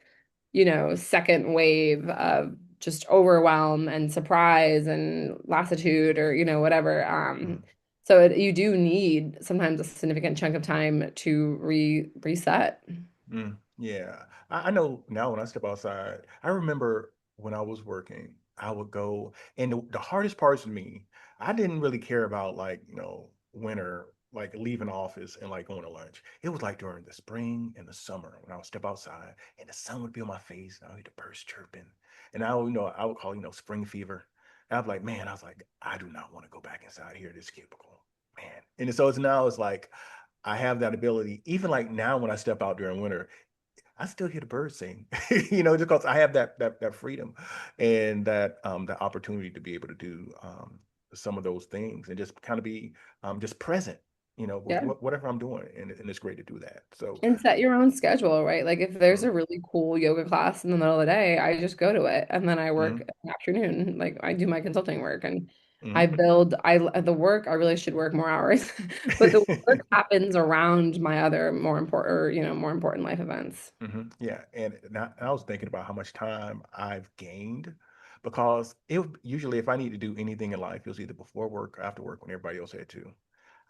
second wave of just overwhelm and surprise and lassitude or, whatever. mm. So you do need sometimes a significant chunk of time to reset. Yeah, I know now when I step outside, I remember when I was working, I would go, and the hardest parts of me, I didn't really care about like, winter, like leaving office and like going to lunch. It was like during the spring and the summer when I would step outside and the sun would be on my face and I would hear the birds chirping. And I would call, spring fever. And I'd be like, man, I was like, I do not want to go back inside here, this cubicle, man. And so it's like, I have that ability, even like now when I step out during winter, I still hear the birds sing, just because I have that freedom and that opportunity to be able to do some of those things and just kind of be just present, with Yeah. whatever I'm doing, and it's great to do that. So, And set your own schedule, right? Like if there's mm, a really cool yoga class in the middle of the day, I just go to it and then I work in mm, the afternoon. Like I do my consulting work and I mm. build I the work, I really should work more hours, but the work happens around my other more important or, more important life events. Yeah, and now I was thinking about how much time I've gained because usually if I need to do anything in life, it was either before work or after work when everybody else had to.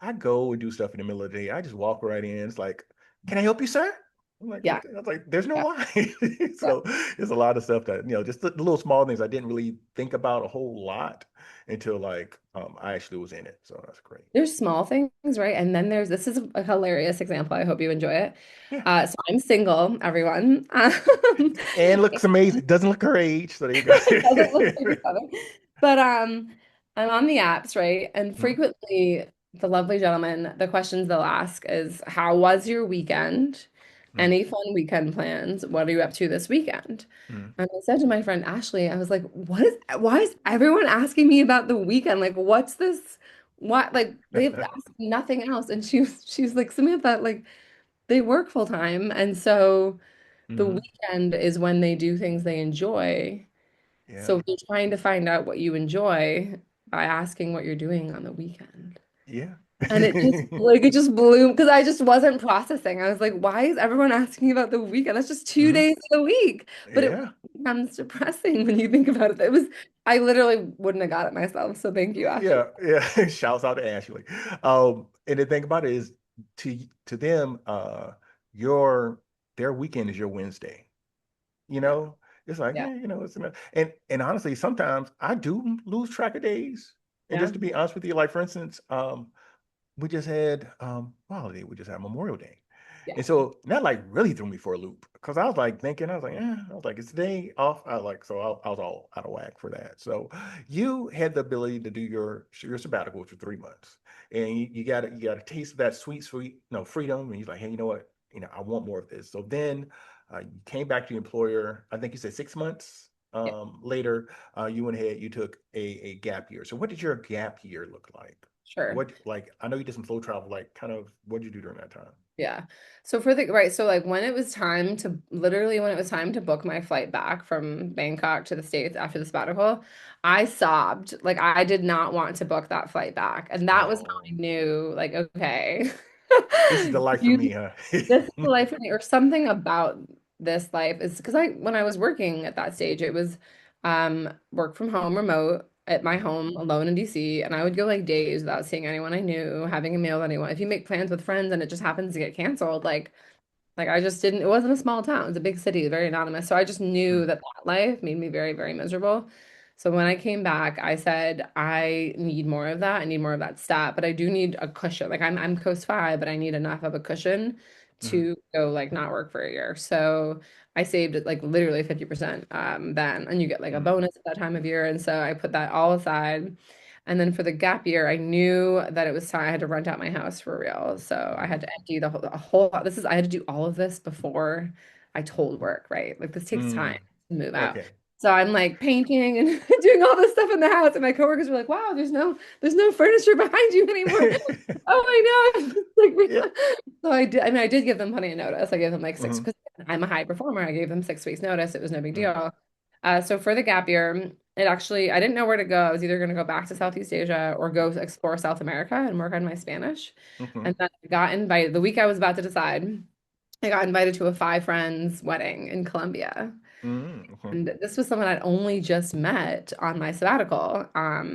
I go and do stuff in the middle of the day. I just walk right in. It's like, can I help you, sir? I'm like, Yeah. okay. I was like, there's no Yeah. line. Yeah. So there's a lot of stuff that, just the little small things I didn't really think about a whole lot until like I actually was in it. So that's great. There's small things, right? And then there's this is a hilarious example. I hope you enjoy it. Yeah. So I'm single, everyone. And looks amazing. Doesn't look her age. So there you go. It doesn't look like each other. But I'm on the apps, right? And Mhm, frequently the lovely gentlemen, the questions they'll ask is, how was your weekend? mhm, Any fun weekend plans? What are you up to this weekend? mhm. And I said to my friend Ashley, I was like, why is everyone asking me about the weekend? Like, what's this? What, like, they've asked me nothing else. And she's like, Samantha, like, they work full time. And so the Mhm. weekend is when they do things they enjoy. Yeah. So you're trying to find out what you enjoy by asking what you're doing on the weekend. Yeah. And it just blew because I just wasn't processing. I was like, why is everyone asking about the weekend? That's just two Mhm. days of the week. But it Yeah. becomes depressing when you think about it. I literally wouldn't have got it myself. So thank you, Ashley. Yeah. Yeah. Shouts out to Ashley. And the thing about it is to them, your their weekend is your Wednesday. You Yeah. know, it's like, Yeah. yeah, it's enough. And honestly, sometimes I do lose track of days. And Yeah. just to be honest with you, like for instance, we just had holiday, we just had Memorial Day. Yeah. And so that like really threw me for a loop because I was like thinking, I was like, yeah, I was like, it's today off. I was like, so I was all out of whack for that. So you had the ability to do your sabbatical, which was 3 months, and you got a taste of that sweet, no freedom, and you're like, hey, you know what? I want more of this. So then you came back to your employer. I think you said 6 months Yeah, later. You went ahead, you took a gap year. So what did your gap year look like? sure. What like I know you did some flow travel, like kind of what did you do during that time? Yeah. So for the right, so like when it was time to literally when it was time to book my flight back from Bangkok to the States after the sabbatical, I sobbed. Like I did not want to book that flight back. And that was how Oh, I knew, like, okay. this is the life for You me, huh? This is the life for me, or something about this life is because when I was working at that stage, it was work from home, remote at my home alone in DC, and I would go like days without seeing anyone I knew, having a meal with anyone. If you make plans with friends and it just happens to get canceled, like I just didn't, it wasn't a small town, it was a big city, very anonymous. So I just knew Mm, that that life made me very, very miserable. So when I came back, I said, I need more of that. I need more of that stat, but I do need a cushion. Like I'm coast five, but I need enough of a cushion mm, to go like not work for a year. So I saved it like literally 50% then. And you get like a mm, bonus at that time of year. And so I put that all aside. And then for the gap year, I knew that it was time. I had to rent out my house for real. So I had mm, to empty the whole, I had to do all of this before I told work, right? Like this takes time mm. to move out. Okay. So I'm like painting and doing all this stuff in the house. And my coworkers were like, wow, there's no furniture behind you anymore. Oh, I know. Yeah. Like, so I did, I mean, I did give them plenty of notice. I gave them like six, Hmm. because I'm a high performer. I gave them 6 weeks notice. It was no big Mm, deal. So for the gap year, I didn't know where to go. I was either going to go back to Southeast Asia or go explore South America and work on my Spanish. hmm. And then I got invited the week I was about to decide. I got invited to a five friends wedding in Colombia. Mm, hmm. And this was someone I'd only just met on my sabbatical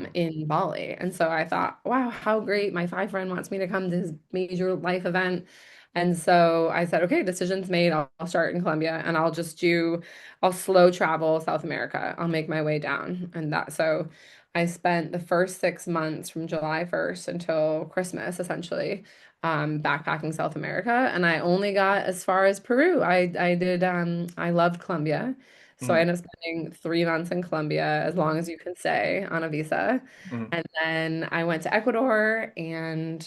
Mm, in Bali. And so I thought, wow, how great. My five friend wants me to come to his major life event. And so I said, okay, decision's made. I'll start in Colombia and I'll slow travel South America. I'll make my way down. So I spent the first 6 months from July 1st until Christmas, essentially, backpacking South America. And I only got as far as Peru. I loved Colombia. So I mm, ended up spending 3 months in Colombia, as long as you can stay on a visa. mm, And then I went to Ecuador and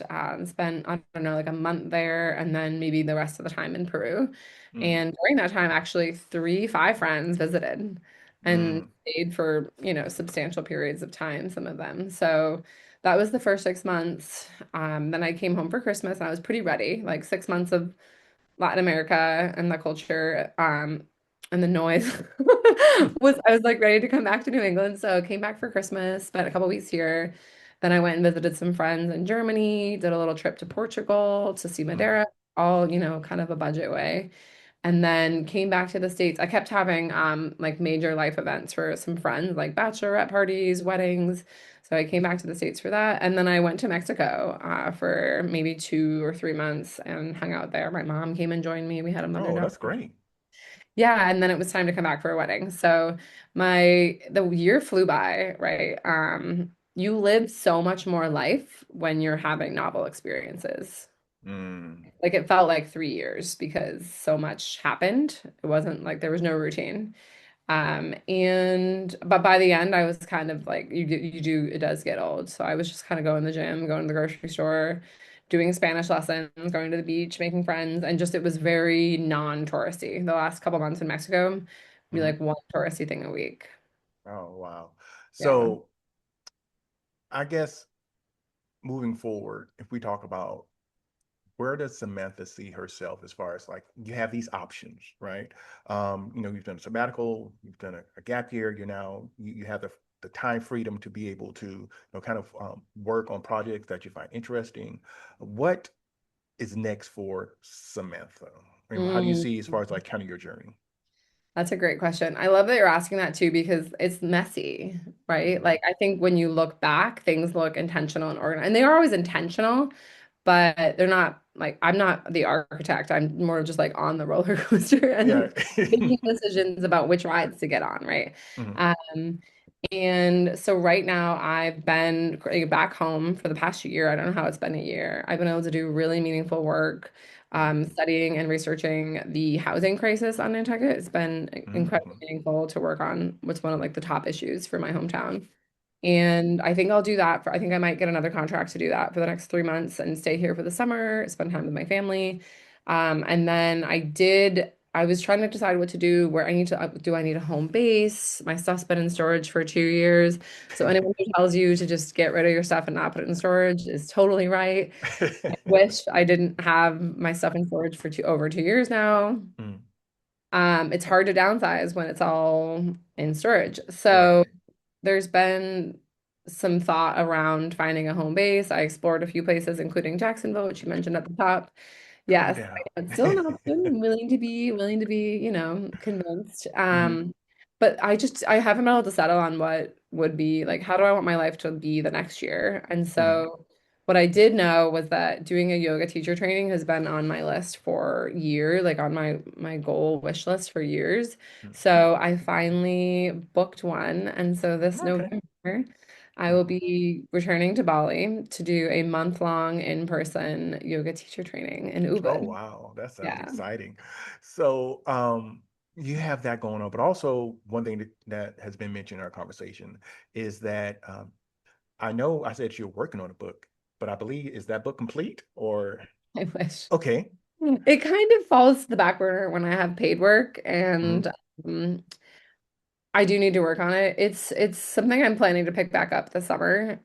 spent, I don't know, like a month there, and then maybe the rest of the time in Peru. mm, And during that time, actually, five friends visited and mm, stayed for, substantial periods of time, some of them. So that was the first 6 months. Then I came home for Christmas and I was pretty ready, like 6 months of Latin America and the culture, and the noise I was like ready to come back to New England. So I came back for Christmas, spent a couple weeks here. Then I went and visited some friends in Germany, did a little trip to Portugal to see mm. Madeira, all, kind of a budget way. And then came back to the States. I kept having like major life events for some friends, like bachelorette parties, weddings. So I came back to the States for that. And then I went to Mexico for maybe 2 or 3 months and hung out there. My mom came and joined me. We had a mother Oh, daughter. that's great. Yeah, and then it was time to come back for a wedding. So the year flew by, right? You live so much more life when you're having novel experiences. Mm, Like it felt like 3 years because so much happened. It wasn't like there was no routine. But by the end, I was kind of like it does get old. So I was just kind of going to the gym, going to the grocery store, doing Spanish lessons, going to the beach, making friends, and just it was very non-touristy. The last couple months in Mexico, be mhm. like one touristy thing a week. Oh, wow. Yeah. So I guess moving forward, if we talk about where does Samantha see herself as far as like you have these options, right? You've done a sabbatical, you've done a gap year, you have the time freedom to be able to kind of work on projects that you find interesting. What is next for Samantha? I mean, how do you Mm. see as far as like kind of your journey? That's a great question. I love that you're asking that too because it's messy, right? Mhm. Like I think when you look back, things look intentional and organized, and they are always intentional, but they're not like I'm not the architect. I'm more just like on the roller coaster Yeah. and making decisions about which rides to get on, right? Mhm. Um, and so right now I've been back home for the past year. I don't know how it's been a year. I've been able to do really meaningful work. Mm, studying and researching the housing crisis on Nantucket. It's been incredibly mhm. meaningful to work on what's one of like the top issues for my hometown. And I think I'll do that I think I might get another contract to do that for the next 3 months and stay here for the summer, spend time with my family. And then I was trying to decide what to do, where do I need a home base? My stuff's been in storage for 2 years. So anyone who tells you to just get rid of your stuff and not put it in storage is totally right. I wish I didn't have my stuff in storage for over 2 years now. Mm, It's hard to downsize when it's all in storage. right. So there's been some thought around finding a home base. I explored a few places, including Jacksonville, which you mentioned at the top. Come on Yes, down. it's still an option. I'm willing to be, convinced. Hmm. But I haven't been able to settle on what would be like, how do I want my life to be the next year? And Hmm. so what I did know was that doing a yoga teacher training has been on my list for years, like on my goal wish list for years. So I finally booked one. And so this Okay. November, I will Mhm. be returning to Bali to do a month-long in-person yoga teacher training in Oh, Ubud. wow. That sounds Yeah, exciting. So, you have that going on, but also one thing that has been mentioned in our conversation is that I know I said you're working on a book, but I believe is that book complete or I wish. okay? It kind of falls to the back burner when I have paid work, and Hmm. um, I do need to work on it. It's something I'm planning to pick back up this summer.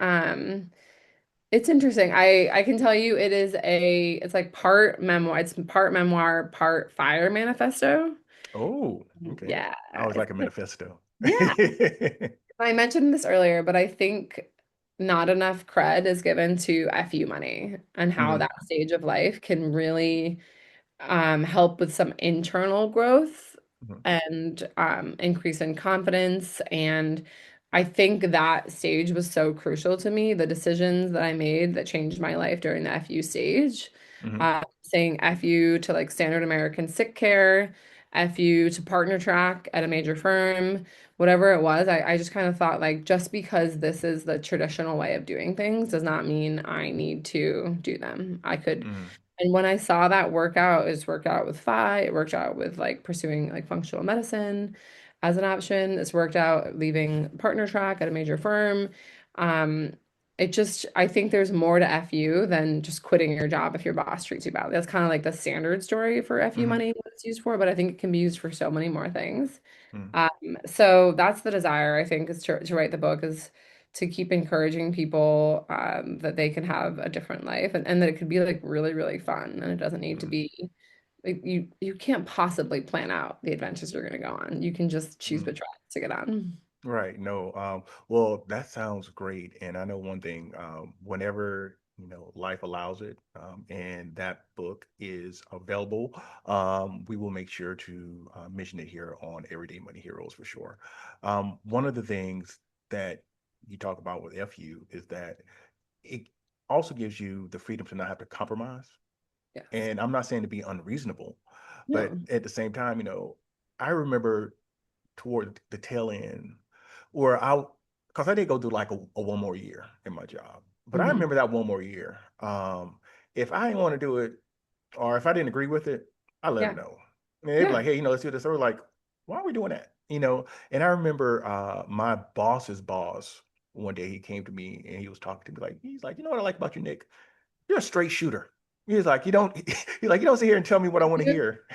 It's interesting. I can tell you it's like part memoir, part fire manifesto. Oh, okay. Yeah. I always like a manifesto. Yeah. I mentioned this earlier, but I think not enough cred is given to FU money and how Hmm. that stage of life can really help with some internal growth Hmm. and increase in confidence. And I think that stage was so crucial to me. The decisions that I made that changed my life during the FU stage, Hmm. saying FU to like standard American sick care, FU to partner track at a major firm, whatever it was, I just kind of thought like just because this is the traditional way of doing things does not mean I need to do them. I could Hmm. and when I saw that work out, it's worked out with FI, it worked out with like pursuing like functional medicine as an option. It's worked out leaving partner track at a major firm. Um, I think there's more to FU than just quitting your job if your boss treats you badly. That's kind of like the standard story for FU Hmm. money, what it's used for, but I think it can be used for so many more things. Hmm. So that's the desire, I think, is to write the book is to keep encouraging people that they can have a different life and that it could be like really, really fun. And it doesn't need to Hmm. be like you can't possibly plan out the adventures you're gonna go on. You can just choose Hmm. which ride to get on. Right. No. Well, that sounds great. And I know one thing, whenever, life allows it, and that book is available, we will make sure to mention it here on Everyday Money Heroes for sure. One of the things that you talk about with FU is that it also gives you the freedom to not have to compromise. Yes. And I'm not saying to be unreasonable, but No. at the same time, I remember toward the tail end where because I did go through like a one more year in my job, but I Hmm. remember that one more year. If I didn't want to do it or if I didn't agree with it, I let them Yeah. know. And they'd be Yeah. like, hey, let's do this. Or like, why are we doing that? And I remember my boss's boss one day he came to me and he was talking to me like, he's like, you know what I like about you, Nick? You're a straight shooter. He's like, you don't, he's like, you don't sit here and tell me what I want to hear.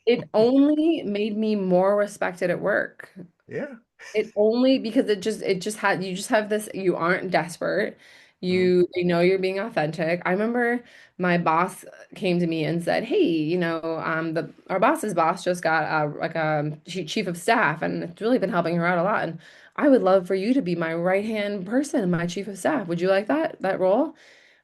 It only made me more respected at work. Yeah. It only because it just had you just have this you aren't desperate. Hmm. They know you're being authentic. I remember my boss came to me and said, "Hey, the our boss's boss just got a chief of staff and it's really been helping her out a lot and I would love for you to be my right-hand person, my chief of staff. Would you like that role?"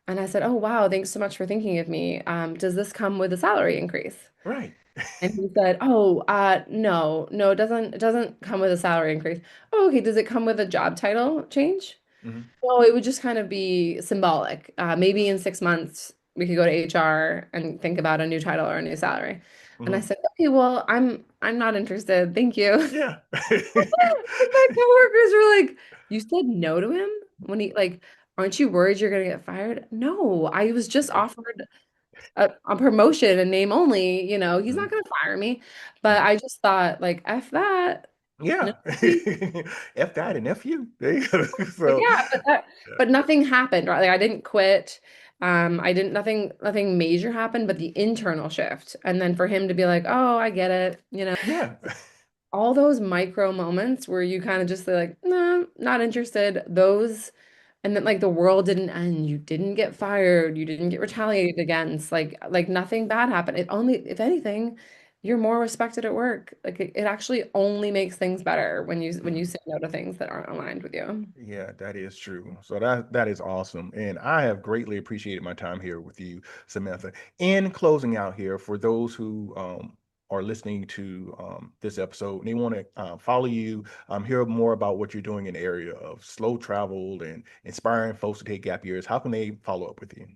And I said, "Oh, wow, thanks so much for thinking of me. Does this come with a salary increase?" Right. And he said, "Oh, no, it doesn't come with a salary increase. Oh, okay. Does it come with a job title change? Hmm. Well, it would just kind of be symbolic. Maybe in 6 months we could go to HR and think about a new title or a new salary." And I Hmm. said, "Okay, well, I'm not interested. Thank you." Yeah. And my coworkers were like, "You said no to him when he like, aren't you worried you're gonna get fired?" No, I was just Yeah. offered a promotion and name only, he's not Mhm. going to fire me. But Mhm. I just thought, like, F that. No. Yeah. F that and F you. There you go. Like, So, yeah, but nothing happened, right? Like I didn't quit. I didn't nothing major happened, but the internal shift. And then for him to be like, "Oh, I get it," yeah. all those micro moments where you kind of just say like, "No, not interested." Those and then like the world didn't end. You didn't get fired. You didn't get retaliated against. Like nothing bad happened. It only, if anything, you're more respected at work. Like it actually only makes things better when you say no to things that aren't aligned with you. Yeah, that is true. So that is awesome. And I have greatly appreciated my time here with you, Samantha. In closing out here, for those who are listening to this episode and they want to follow you, hear more about what you're doing in the area of slow travel and inspiring folks to take gap years, how can they follow up with you?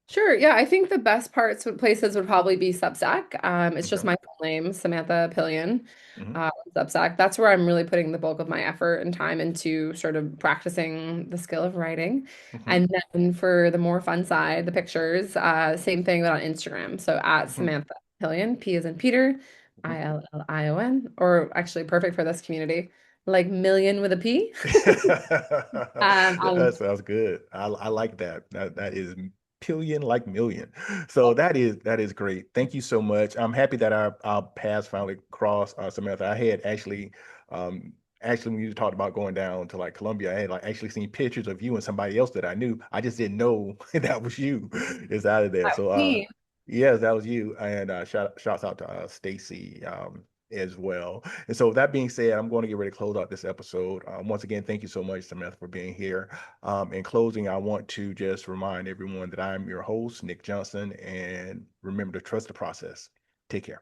Sure. Yeah, I think the best places would probably be Substack. It's just Okay. my full name, Samantha Pillion. Hmm. Substack. That's where I'm really putting the bulk of my effort and time into sort of practicing the skill of writing. Hmm. And then for the more fun side, the pictures, same thing, but on Instagram. So at Hmm. Samantha Pillion, P as in Peter, Illion, or actually perfect for this community, like million with a P. That On sounds good. I like that. That is pillion like million. So that is great. Thank you so much. I'm happy that our paths finally crossed, Samantha. I had actually when you talked about going down to like Colombia, I had like actually seen pictures of you and somebody else that I knew. I just didn't know that was you is out of there. So me. yes, that was you. And shouts out to Stacy as well. And so, with that being said, I'm going to get ready to close out this episode. Once again, thank you so much, Samantha, for being here. In closing, I want to just remind everyone that I'm your host, Nick Johnson, and remember to trust the process. Take care.